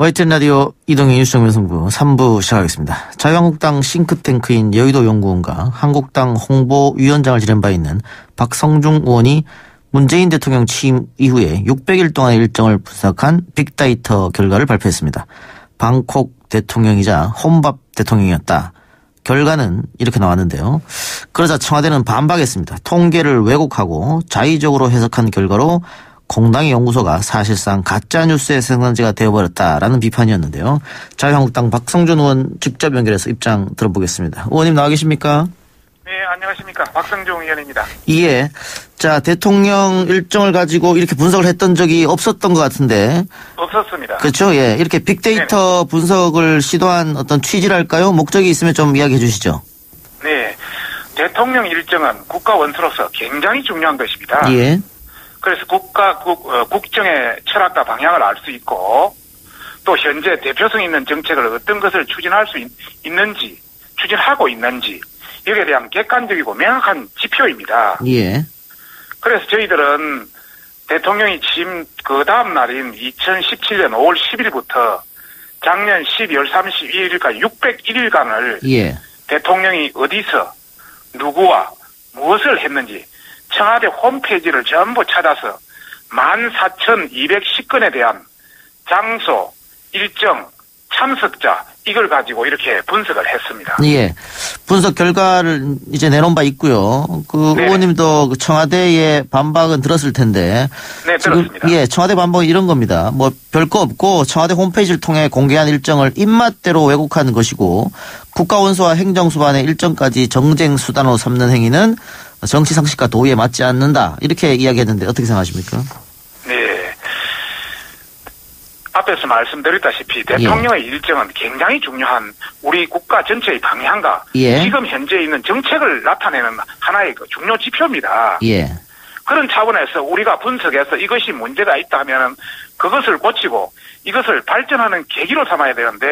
YTN 라디오 이동희 뉴스정면승부 3부 시작하겠습니다. 자유한국당 싱크탱크인 여의도연구원과 한국당 홍보위원장을 지낸 바 있는 박성중 의원이 문재인 대통령 취임 이후에 600일 동안의 일정을 분석한 빅데이터 결과를 발표했습니다. 방콕 대통령이자 혼밥 대통령이었다. 결과는 이렇게 나왔는데요. 그러자 청와대는 반박했습니다. 통계를 왜곡하고 자의적으로 해석한 결과로 공당의 연구소가 사실상 가짜뉴스의 생산지가 되어버렸다라는 비판이었는데요. 자유한국당 박성준 의원 직접 연결해서 입장 들어보겠습니다. 의원님 나와 계십니까? 네, 안녕하십니까. 박성준 의원입니다. 예. 자, 대통령 일정을 가지고 이렇게 분석을 했던 적이 없었던 것 같은데. 없었습니다. 그렇죠. 예. 이렇게 빅데이터 네네. 분석을 시도한 어떤 취지랄까요? 목적이 있으면 좀 이야기해 주시죠. 네. 대통령 일정은 국가 원수로서 굉장히 중요한 것입니다. 예. 그래서 국정의 철학과 방향을 알 수 있고 또 현재 대표성 있는 정책을 어떤 것을 추진할 수 있는지 추진하고 있는지 여기에 대한 객관적이고 명확한 지표입니다. 예. 그래서 저희들은 대통령이 취임 그 다음 날인 2017년 5월 10일부터 작년 12월 31일까지 601일간을 예. 대통령이 어디서 누구와 무엇을 했는지 청와대 홈페이지를 전부 찾아서 14,210건에 대한 장소, 일정, 참석자 이걸 가지고 이렇게 분석을 했습니다. 예. 분석 결과를 이제 내놓은 바 있고요. 그 네. 의원님도 청와대의 반박은 들었을 텐데. 네, 들었습니다. 예, 청와대 반박은 이런 겁니다. 뭐 별거 없고 청와대 홈페이지를 통해 공개한 일정을 입맛대로 왜곡하는 것이고 국가원수와 행정수반의 일정까지 정쟁 수단으로 삼는 행위는 정치 상식과 도의에 맞지 않는다. 이렇게 이야기했는데 어떻게 생각하십니까? 네. 앞에서 말씀드렸다시피 대통령의 일정은 굉장히 중요한 우리 국가 전체의 방향과 예. 지금 현재 있는 정책을 나타내는 하나의 그 중요 지표입니다. 예. 그런 차원에서 우리가 분석해서 이것이 문제가 있다 하면 그것을 고치고 이것을 발전하는 계기로 삼아야 되는데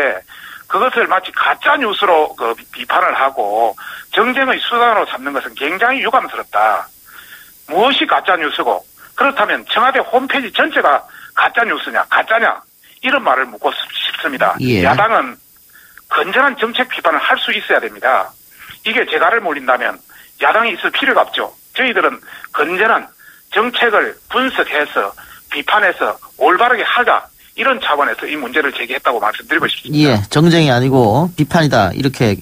그것을 마치 가짜 뉴스로 비판을 하고 정쟁의 수단으로 삼는 것은 굉장히 유감스럽다. 무엇이 가짜 뉴스고 그렇다면 청와대 홈페이지 전체가 가짜 뉴스냐 가짜냐 이런 말을 묻고 싶습니다. 예. 야당은 건전한 정책 비판을 할 수 있어야 됩니다. 이게 재갈을 몰린다면 야당이 있을 필요가 없죠. 저희들은 건전한 정책을 분석해서 비판해서 올바르게 하자. 이런 차원에서 이 문제를 제기했다고 말씀드리고 싶습니다. 예, 정쟁이 아니고 비판이다. 이렇게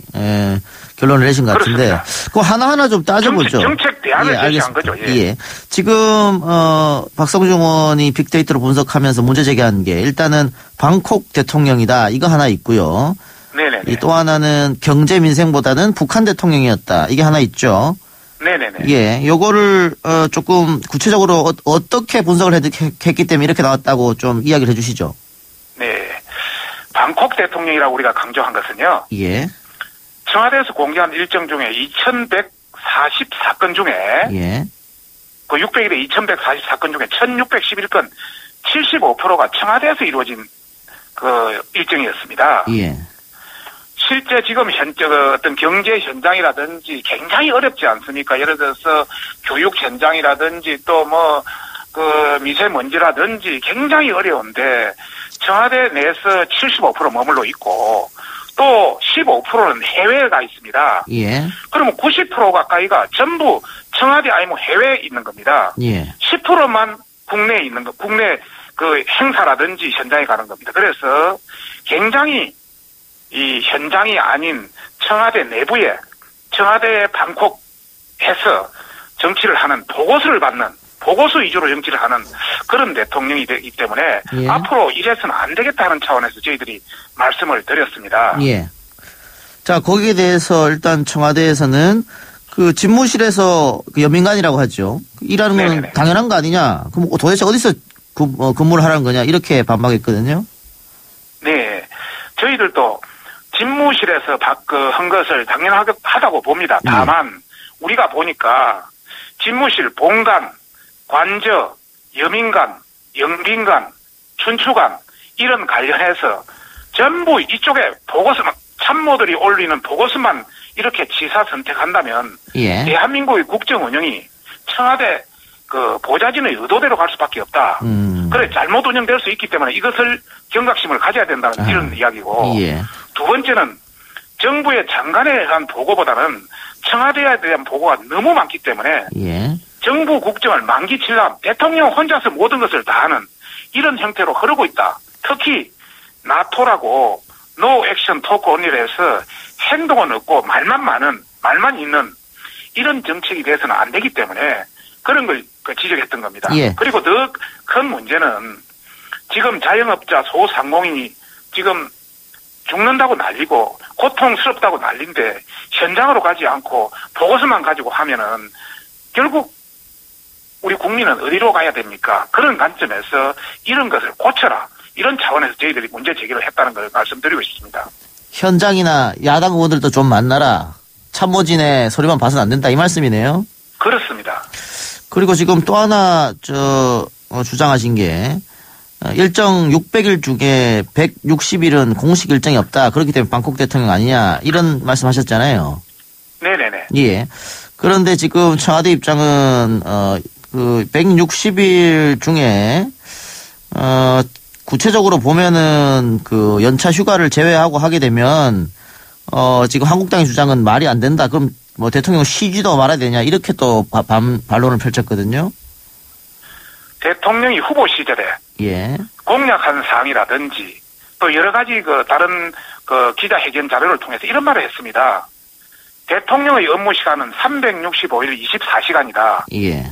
결론을 내신 것 같은데 그거 하나하나 좀 따져보죠. 정책 대안을 제시한 거죠. 예. 예. 지금 박성중 의원이 빅데이터로 분석하면서 문제 제기한 게 일단은 방콕 대통령이다. 이거 하나 있고요. 네네네. 또 하나는 경제 민생보다는 북한 대통령이었다. 이게 하나 있죠. 네네네. 예, 요거를 조금 구체적으로 어떻게 분석을 했기 때문에 이렇게 나왔다고 좀 이야기를 해주시죠. 네, 방콕 대통령이라고 우리가 강조한 것은요. 예. 청와대에서 공개한 일정 중에 2,140사건 중에 예. 그 600일에 2,144건 중에 1,611건 75%가 청와대에서 이루어진 그 일정이었습니다. 예. 실제 지금 현재 어떤 경제 현장이라든지 굉장히 어렵지 않습니까? 예를 들어서 교육 현장이라든지 또 그 미세먼지라든지 굉장히 어려운데 청와대 내에서 75% 머물러 있고 또 15%는 해외에 가 있습니다. 예. 그러면 90% 가까이가 전부 청와대 아니면 해외에 있는 겁니다. 예. 10%만 국내에 있는 거, 국내 그 행사라든지 현장에 가는 겁니다. 그래서 굉장히 이 현장이 아닌 청와대 내부에 청와대 방콕에서 정치를 하는 보고서를 받는 보고서 위주로 정치를 하는 그런 대통령이 되기 때문에 예. 앞으로 이래서는 안 되겠다는 차원에서 저희들이 말씀을 드렸습니다. 예. 자, 거기에 대해서 일단 청와대에서는 그 집무실에서 그 연민관이라고 하죠. 일하는 건 네네네. 당연한 거 아니냐. 그럼 도대체 어디서 근무를 하라는 거냐. 이렇게 반박했거든요. 네. 저희들도 집무실에서 한 것을 당연하다고 봅니다. 다만 우리가 보니까 집무실, 본관, 관저, 여민관, 영빈관, 춘추관 이런 관련해서 전부 이쪽에 보고서만 참모들이 올리는 보고서만 이렇게 지사 선택한다면 예. 대한민국의 국정 운영이 청와대 그 보좌진의 의도대로 갈 수밖에 없다. 그래 잘못 운영될 수 있기 때문에 이것을 경각심을 가져야 된다는 이런 이야기고 예. 두 번째는 정부의 장관에 의한 보고보다는 청와대에 대한 보고가 너무 많기 때문에 예. 정부 국정을 망기치려면 대통령 혼자서 모든 것을 다 하는 이런 형태로 흐르고 있다. 특히 나토라고 노 액션 토크 온리에서 행동은 없고 말만 있는 이런 정책이 돼서는 안 되기 때문에 그런 걸 지적했던 겁니다. 예. 그리고 더 큰 문제는 지금 자영업자 소상공인이 지금 죽는다고 난리고 고통스럽다고 난리인데 현장으로 가지 않고 보고서만 가지고 하면은 결국 우리 국민은 어디로 가야 됩니까? 그런 관점에서 이런 것을 고쳐라. 이런 차원에서 저희들이 문제 제기를 했다는 걸 말씀드리고 싶습니다. 현장이나 야당 의원들도 좀 만나라. 참모진의 소리만 봐서는 안 된다 이 말씀이네요. 그렇습니다. 그리고 지금 또 하나 주장하신 게 일정 600일 중에 160일은 공식 일정이 없다. 그렇기 때문에 방콕 대통령 아니냐 이런 말씀하셨잖아요. 네네네. 예. 그런데 지금 청와대 입장은 그 160일 중에 구체적으로 보면은 그 연차 휴가를 제외하고 하게 되면 지금 한국당의 주장은 말이 안 된다. 그럼 뭐 대통령 쉬지도 말아야 되냐 이렇게 또 반론을 펼쳤거든요. 대통령이 후보 시절에 예. 공약한 사항이라든지 또 여러 가지 그 다른 그 기자회견 자료를 통해서 이런 말을 했습니다. 대통령의 업무 시간은 365일 24시간이다. 예.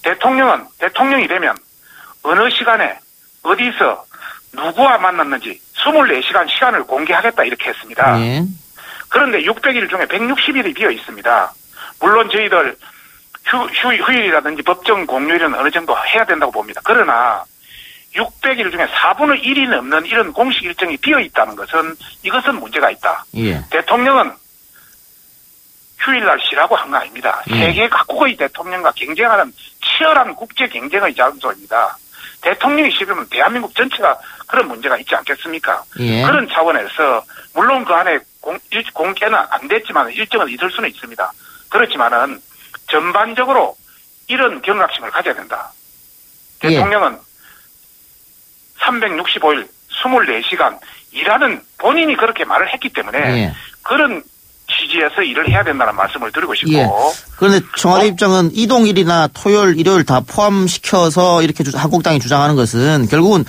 대통령이 되면 어느 시간에 어디서 누구와 만났는지 24시간 시간을 공개하겠다 이렇게 했습니다. 예. 그런데 600일 중에 160일이 비어 있습니다. 물론 저희들 휴일이라든지 법정 공휴일은 어느 정도 해야 된다고 봅니다. 그러나 600일 중에 4분의 1이 넘는 이런 공식 일정이 비어 있다는 것은 이것은 문제가 있다. 예. 대통령은 휴일날 쉬라고 한 거 아닙니다. 세계 각국의 대통령과 경쟁하는 치열한 국제 경쟁의 장소입니다. 대통령이 싫으면 대한민국 전체가 그런 문제가 있지 않겠습니까? 예. 그런 차원에서 물론 그 안에 공개는 안 됐지만 일정은 있을 수는 있습니다. 그렇지만은 전반적으로 이런 경각심을 가져야 된다. 예. 대통령은 365일 24시간 일하는 본인이 그렇게 말을 했기 때문에 예. 그런 취지에서 일을 해야 된다는 말씀을 드리고 싶고. 예. 그런데 청와대 입장은 이동일이나 토요일, 일요일 다 포함시켜서 이렇게 한국당이 주장하는 것은 결국은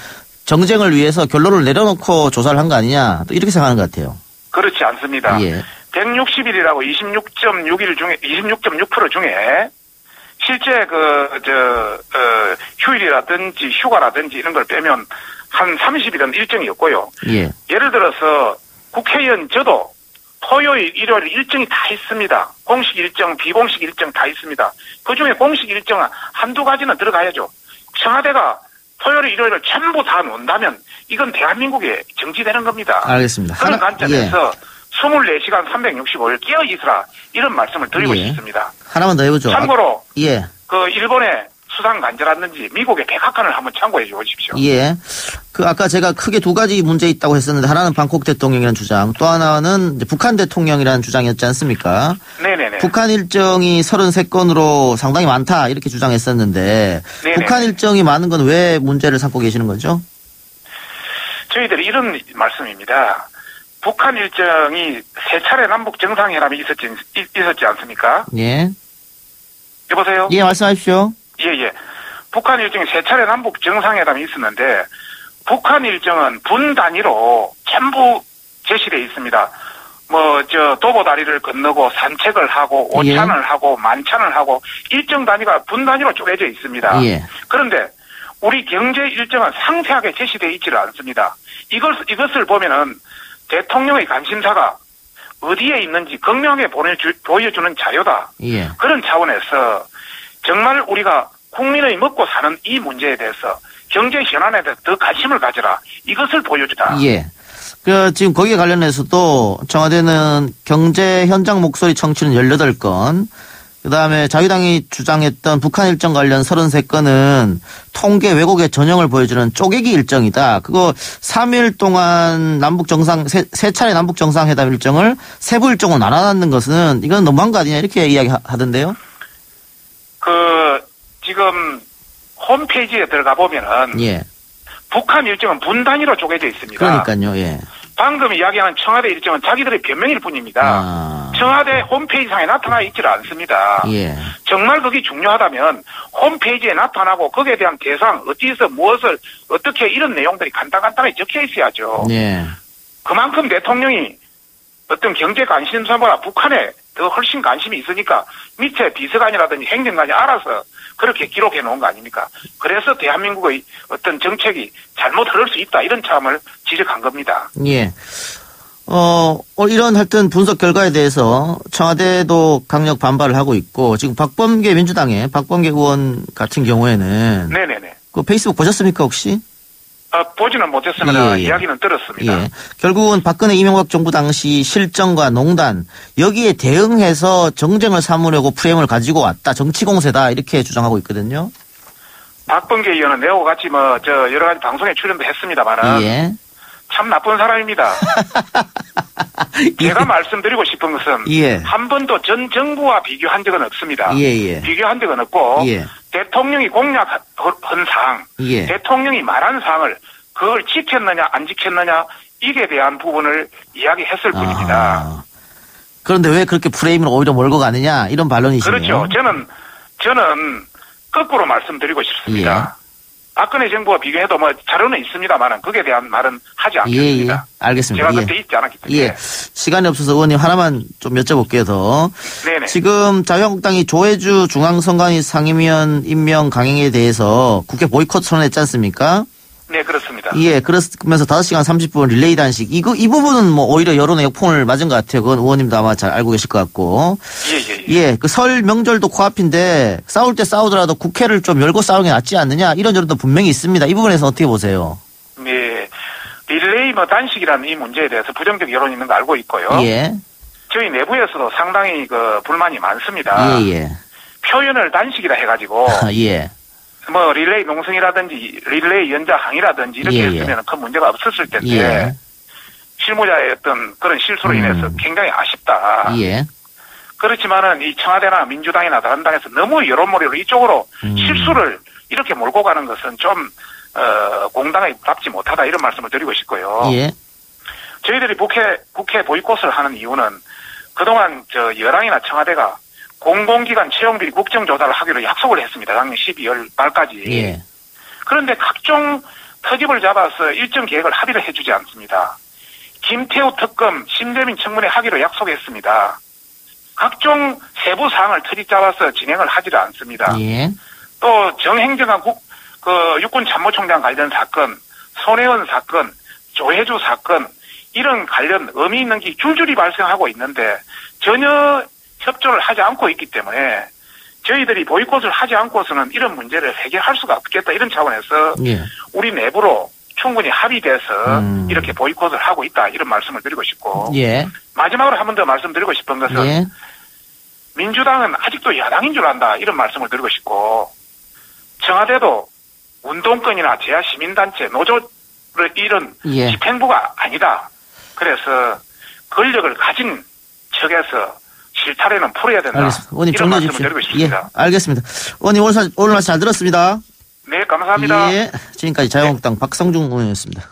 정쟁을 위해서 결론을 내려놓고 조사를 한 거 아니냐 또 이렇게 생각하는 것 같아요. 그렇지 않습니다. 예. 160일이라고 26.6% 중에 실제 휴일이라든지 휴가라든지 이런 걸 빼면 한 30일은 일정이었고요. 예. 예를 들어서 국회의원 저도 토요일, 일요일 일정이 다 있습니다. 공식 일정, 비공식 일정 다 있습니다. 그중에 공식 일정은 한두 가지는 들어가야죠. 청와대가 토요일, 일요일을 전부 다 논다면 이건 대한민국에 정지되는 겁니다. 알겠습니다. 그런 관점에서 예. 24시간 365일 깨어 있으라 이런 말씀을 드리고 예. 싶습니다. 하나만 더 해보죠. 참고로 예. 그 일본의 수상 간절하든지 미국의 백악관을 한번 참고해 주십시오. 예. 그 아까 제가 크게 두 가지 문제 있다고 했었는데 하나는 방콕 대통령이라는 주장, 또 하나는 이제 북한 대통령이라는 주장이었지 않습니까? 네네네. 북한 일정이 33건으로 상당히 많다 이렇게 주장했었는데 네네. 북한 일정이 많은 건 왜 문제를 삼고 계시는 거죠? 저희들이 이런 말씀입니다. 북한 일정이 세 차례 남북 정상회담이 있었지 않습니까? 예. 여보세요? 예, 말씀하십시오. 예. 북한 일정이 세 차례 남북 정상회담이 있었는데 북한 일정은 분 단위로 전부 제시되어 있습니다. 도보 다리를 건너고 산책을 하고 오찬을 예. 하고 만찬을 하고 일정 단위가 분 단위로 쪼개져 있습니다. 예. 그런데 우리 경제 일정은 상세하게 제시되어 있지를 않습니다. 이것을 보면은 대통령의 관심사가 어디에 있는지 극명하게 보여주는 자료다. 예. 그런 차원에서 정말 우리가 국민의 먹고 사는 이 문제에 대해서 경제 현안에 대해서 더 관심을 가져라. 이것을 보여주다. 예. 지금 거기에 관련해서도 청와대는 경제 현장 목소리 청취는 18건, 그다음에 자유당이 주장했던 북한 일정 관련 33건은 통계 왜곡의 전형을 보여주는 쪼개기 일정이다. 그거 3일 동안 세 차례 남북 정상회담 일정을 세부 일정으로 나눠놨는 것은 이건 너무한 거 아니냐 이렇게 이야기하던데요. 지금 홈페이지에 들어가 보면은 예. 북한 일정은 분 단위로 쪼개져 있습니다. 그러니까요. 예. 방금 이야기하는 청와대 일정은 자기들의 변명일 뿐입니다. 아. 청와대 홈페이지상에 나타나 있지를 않습니다. 예. 정말 그게 중요하다면 홈페이지에 나타나고 거기에 대한 대상, 어디서 무엇을 어떻게 이런 내용들이 간단하게 적혀 있어야죠. 예. 그만큼 대통령이 어떤 경제 관심사보다 북한에 더 훨씬 관심이 있으니까 밑에 비서관이라든지 행정관이 알아서 그렇게 기록해 놓은 거 아닙니까? 그래서 대한민국의 어떤 정책이 잘못 흐를 수 있다 이런 점을 지적한 겁니다. 예. 이런 하여튼 분석 결과에 대해서 청와대도 강력 반발을 하고 있고 지금 박범계 민주당의 박범계 의원 같은 경우에는 네네네. 그 페이스북 보셨습니까 혹시? 보지는 못했으나 예. 이야기는 들었습니다. 예. 결국은 박근혜 이명박 정부 당시 실정과 농단 여기에 대응해서 정쟁을 삼으려고 프레임을 가지고 왔다. 정치 공세다 이렇게 주장하고 있거든요. 박범계 의원은 내하고 같이 여러 가지 방송에 출연도 했습니다만은 예. 참 나쁜 사람입니다. 제가 말씀드리고 싶은 것은 예. 한 번도 전 정부와 비교한 적은 없습니다. 예. 비교한 적은 없고 예. 대통령이 공약한 사항, 예. 대통령이 말한 사항을 그걸 지켰느냐 안 지켰느냐 이에 대한 부분을 이야기했을 뿐입니다. 그런데 왜 그렇게 프레임을 오히려 몰고 가느냐 이런 반론이시네요. 그렇죠. 저는 거꾸로 말씀드리고 싶습니다. 예. 박근혜 정부와 비교해도 자료는 있습니다만 그에 대한 말은 하지 않겠습니다. 예. 알겠습니다. 제가 그때 있지 않았기 때문에. 예. 시간이 없어서 의원님 하나만 좀 여쭤볼게요 더. 네네. 지금 자유한국당이 조혜주 중앙선관위 상임위원 임명 강행에 대해서 국회 보이콧 선언했지 않습니까? 네, 그렇습니다. 예, 그러면서 5시간 30분 릴레이 단식. 이 부분은 오히려 여론의 역풍을 맞은 것 같아요. 그건 의원님도 아마 잘 알고 계실 것 같고. 예, 그 설 명절도 코앞인데 싸울 때 싸우더라도 국회를 좀 열고 싸우는 게 낫지 않느냐 이런 여론도 분명히 있습니다. 이 부분에서 어떻게 보세요? 네. 릴레이 단식이라는 이 문제에 대해서 부정적 여론이 있는 거 알고 있고요. 예. 저희 내부에서도 상당히 불만이 많습니다. 예. 표현을 단식이라 해가지고. 예. 릴레이 농성이라든지 릴레이 연자항이라든지 이렇게 했으면 큰 문제가 없었을 텐데 실무자의 어떤 그런 실수로 인해서 굉장히 아쉽다. 예. 그렇지만은 이 청와대나 민주당이나 다른 당에서 너무 여론몰이로 이쪽으로 실수를 이렇게 몰고 가는 것은 좀 공당에 답지 못하다 이런 말씀을 드리고 싶고요. 예. 저희들이 국회 보이콧을 하는 이유는 그동안 여당이나 청와대가 공공기관 채용비리 국정조사를 하기로 약속을 했습니다. 작년 12월 말까지. 예. 그런데 각종 터집을 잡아서 일정 계획을 합의를 해주지 않습니다. 김태우 특검, 심재민 청문회 하기로 약속했습니다. 각종 세부 사항을 터집 잡아서 진행을 하지를 않습니다. 예. 또 정행정한 육군 참모총장 관련 사건, 손혜원 사건, 조혜주 사건 이런 관련 의미 있는 게 줄줄이 발생하고 있는데 전혀 협조를 하지 않고 있기 때문에 저희들이 보이콧을 하지 않고서는 이런 문제를 해결할 수가 없겠다 이런 차원에서 우리 내부로 충분히 합의돼서 이렇게 보이콧을 하고 있다 이런 말씀을 드리고 싶고 마지막으로 한 번 더 말씀드리고 싶은 것은 민주당은 아직도 야당인 줄 안다 이런 말씀을 드리고 싶고 청와대도 운동권이나 제야시민단체 노조를 이런 집행부가 아니다. 그래서 권력을 가진 척에서 실타래는 풀어야 된다. 알겠습니다. 의원님 이런 말씀을 정리해 드리고 주십시오. 싶습니다. 예, 알겠습니다. 의원님 오늘 말씀 잘 들었습니다. 네, 감사합니다. 예, 지금까지 자유한국당 박성중 의원이었습니다.